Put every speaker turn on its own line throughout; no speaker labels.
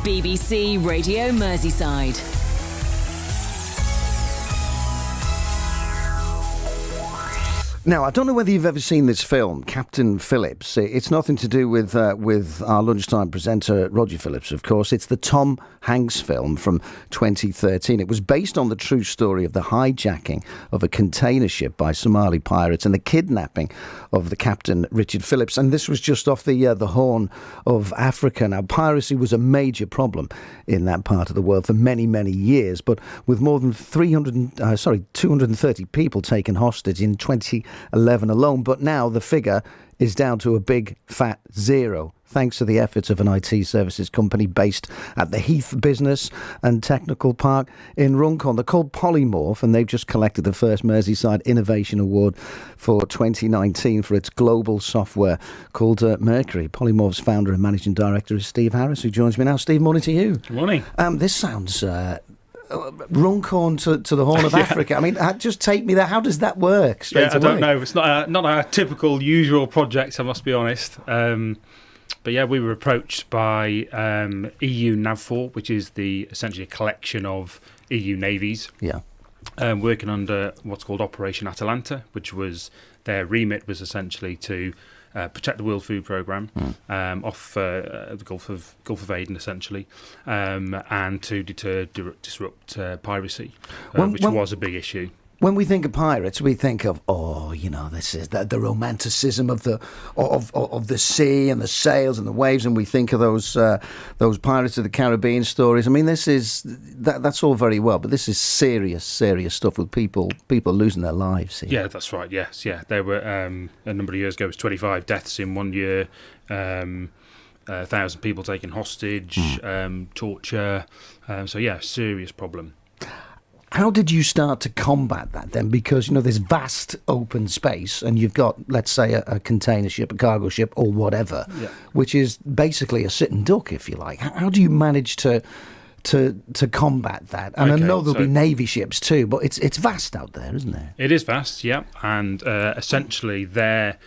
BBC Radio Merseyside.
Now, I don't know whether you've ever seen this film, Captain Phillips. It's nothing to do with our lunchtime presenter, Roger Phillips, of course. It's the Tom Hanks film from 2013. It was based on the true story of the hijacking of a container ship by Somali pirates and the kidnapping of the captain, Richard Phillips. And this was just off the Horn of Africa. Now, piracy was a major problem in that part of the world for many, many years. But with more than 230 people taken hostage in 2011 alone, but now the figure is down to a big fat zero, thanks to the efforts of an IT services company based at the Heath Business and Technical Park in Runcorn. They're called Polymorph, and they've just collected the first Merseyside Innovation Award for 2019 for its global software called Mercury. Polymorph's founder and managing director is Steve Harris, who joins me now. Steve, morning to you.
Good morning.
This sounds Runcorn to the Horn of Africa. I mean, just take me there. How does that work straight away?
I don't know. It's not our typical usual project, I must be honest. But yeah, we were approached by EU NAVFOR, which is essentially a collection of EU navies.
Yeah.
Working under what's called Operation Atalanta, which was their remit was essentially to protect the World Food Programme off the Gulf of Aden, essentially, and to disrupt piracy, which was a big issue.
When we think of pirates, we think of, this is the romanticism of the sea and the sails and the waves, and we think of those Pirates of the Caribbean stories. I mean, that's all very well, but this is serious stuff with people losing their lives here.
Yeah, that's right. Yes, yeah. There were a number of years ago, it was 25 deaths in 1 year. 1,000 people taken hostage, torture. So yeah, serious problem.
How did you start to combat that then? Because, this vast open space and you've got, let's say, a container ship, a cargo ship or whatever, which is basically a sitting duck, if you like. How do you manage to combat that? And I know there'll be Navy ships too, but it's vast out there, isn't there?
It is vast, yeah. And essentially their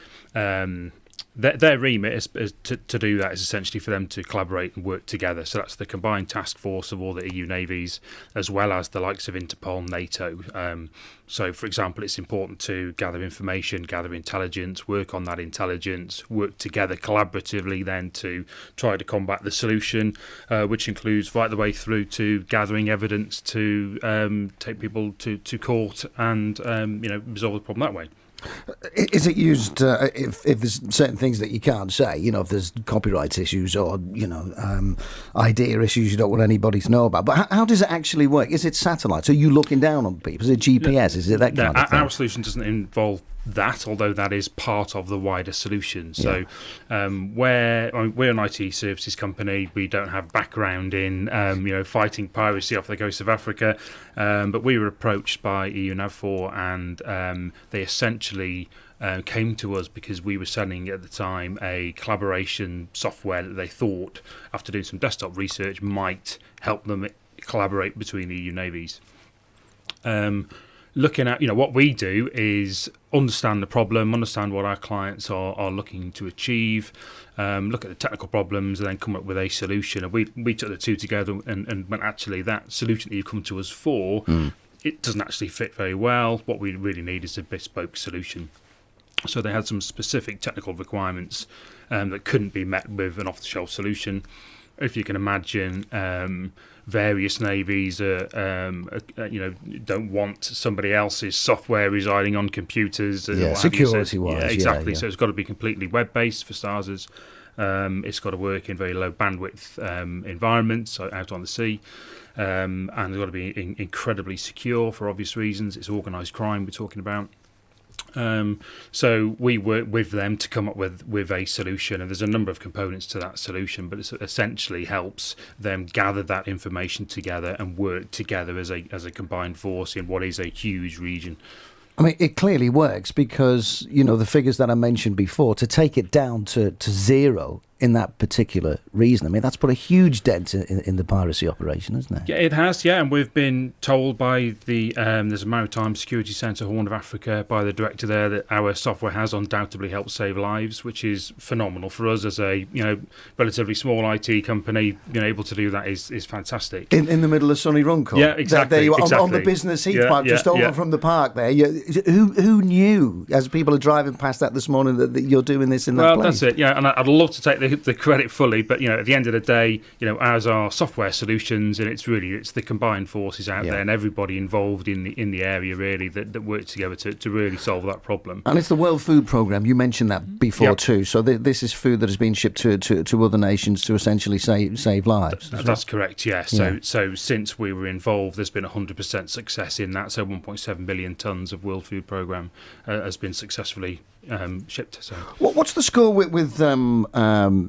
remit is to do that is essentially for them to collaborate and work together. So that's the combined task force of all the EU navies, as well as the likes of Interpol, NATO. So, for example, it's important to gather information, gather intelligence, work on that intelligence, work together collaboratively then to try to combat the solution, which includes right the way through to gathering evidence to take people to court and resolve the problem that way.
Is it used if there's certain things that you can't say, if there's copyright issues or, idea issues you don't want anybody to know about? But how does it actually work? Is it satellites? Are you looking down on people? Is it GPS? Is it that kind of thing?
Our solution doesn't involve that, although that is part of the wider solution. So we're an IT services company. We don't have background in fighting piracy off the coast of Africa, but we were approached by EU NAVFOR and they essentially came to us because we were selling at the time a collaboration software that they thought, after doing some desktop research, might help them collaborate between the EU navies. Looking at, what we do is understand the problem, understand what our clients are looking to achieve, look at the technical problems, and then come up with a solution. And we took the two together and went, actually, that solution that you come to us for, it doesn't actually fit very well. What we really need is a bespoke solution. So they had some specific technical requirements that couldn't be met with an off-the-shelf solution. If you can imagine, various navies don't want somebody else's software residing on computers.
Security-wise.
Yeah, exactly.
Yeah.
So it's got to be completely web-based for starters. It's got to work in very low bandwidth environments, so out on the sea. And it's got to be incredibly secure for obvious reasons. It's organised crime we're talking about. So we work with them to come up with a solution, and there's a number of components to that solution, but it essentially helps them gather that information together and work together as a combined force in what is a huge region.
I mean, it clearly works because, the figures that I mentioned before, to take it down to zero in that particular reason. I mean, that's put a huge dent in the piracy operation, hasn't it?
Yeah, it has, yeah, and we've been told by the there's a Maritime Security Centre, Horn of Africa, by the director there, that our software has undoubtedly helped save lives, which is phenomenal for us as a relatively small IT company. Being able to do that is fantastic.
In the middle of sunny Runcorn.
Yeah, exactly.
There you are,
exactly.
on the business heath park, just over from the park there. Who knew, as people are driving past that this morning, that you're doing this in that place?
Well, that's it, yeah, and I'd love to take the credit fully, but at the end of the day, ours are software solutions, and it's the combined forces out there and everybody involved in the area really that work together to really solve that problem.
And it's the World Food Programme. You mentioned that before too. So this is food that has been shipped to other nations to essentially save lives.
That's correct. Yeah. So since we were involved, there's been 100% success in that. So 1.7 billion tonnes of World Food Programme has been successfully shipped. So
what's the score with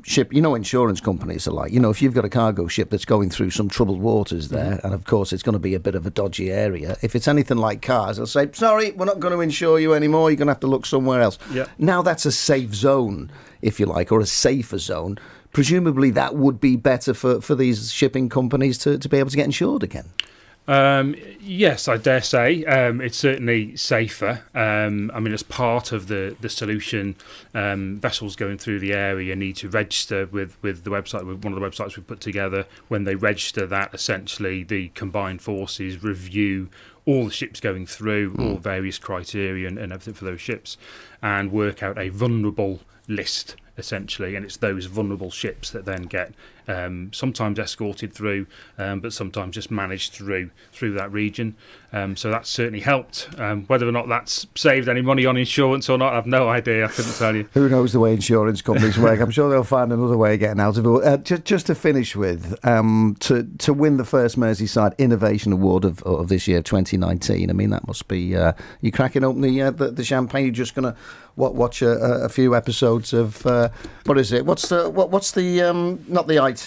ship? Insurance companies are like, if you've got a cargo ship that's going through some troubled waters there, and of course it's going to be a bit of a dodgy area. If it's anything like cars, they'll say, sorry, we're not going to insure you anymore. You're going to have to look somewhere else.
Yeah.
Now that's a safe zone, if you like, or a safer zone. Presumably that would be better for these shipping companies to be able to get insured again.
Yes, I dare say. It's certainly safer. As part of the solution, vessels going through the area need to register with the website, with one of the websites we've put together. When they register that, essentially the combined forces review all the ships going through, all various criteria and everything for those ships, and work out a vulnerable list, essentially, and it's those vulnerable ships that then get sometimes escorted through, but sometimes just managed through that region. So that's certainly helped. Whether or not that's saved any money on insurance or not, I've no idea. I couldn't tell you.
Who knows the way insurance companies work? I'm sure they'll find another way of getting out of it. Just to finish with, to win the first Merseyside Innovation Award of this year, 2019. I mean, that must be you cracking open the champagne. You're just going to watch a few episodes of what is it? What's the not the IT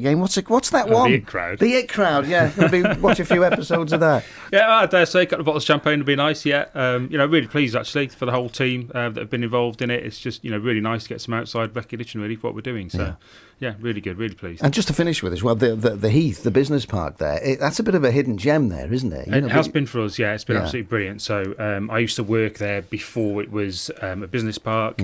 game? What's that one?
The It Crowd.
The It Crowd. Yeah, watch a few episodes of that.
Yeah, I dare say a couple of bottles of champagne would be nice. Yeah, really pleased actually for the whole team that have been involved in it. It's just really nice to get some outside recognition really for what we're doing. So. Yeah, really good, really pleased.
And just to finish with as well, the Heath, the business park there, that's a bit of a hidden gem there, isn't it?
It has been for us, yeah. It's been absolutely brilliant. So I used to work there before it was a business park,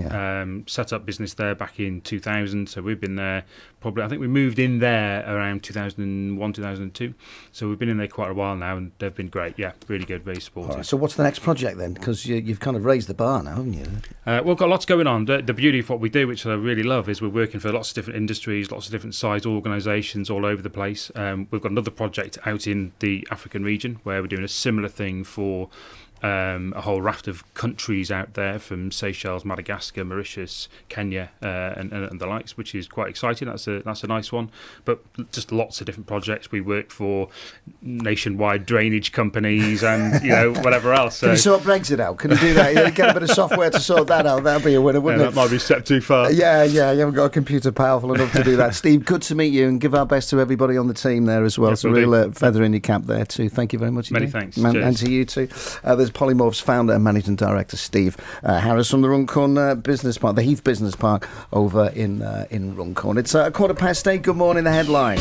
set up business there back in 2000. So we've been there probably, I think we moved in there around 2001, 2002. So we've been in there quite a while now, and they've been great. Yeah, really good, very supportive.
Right, so what's the next project then? Because you've kind of raised the bar now, haven't you?
We've got lots going on. The beauty of what we do, which I really love, is we're working for lots of different industries, lots of different size organisations all over the place. We've got another project out in the African region where we're doing a similar thing for a whole raft of countries out there, from Seychelles, Madagascar, Mauritius, Kenya, and the likes, which is quite exciting. That's a nice one. But just lots of different projects. We work for nationwide drainage companies and whatever else. So.
Can you sort Brexit out? Can you do that? Get a bit of software to sort that out. That'll be a winner, wouldn't it?
That might be a step too far.
Yeah. You haven't got a computer powerful enough to do that. Steve, good to meet you, and give our best to everybody on the team there as well.
Yes,
so real feather in your cap there too. Thank you very much.
Many thanks.
And to you too. There's Polymorph's founder and managing director Steve Harris from the Runcorn Business Park, the Heath Business Park over in Runcorn. It's 8:15. Good morning. The headline.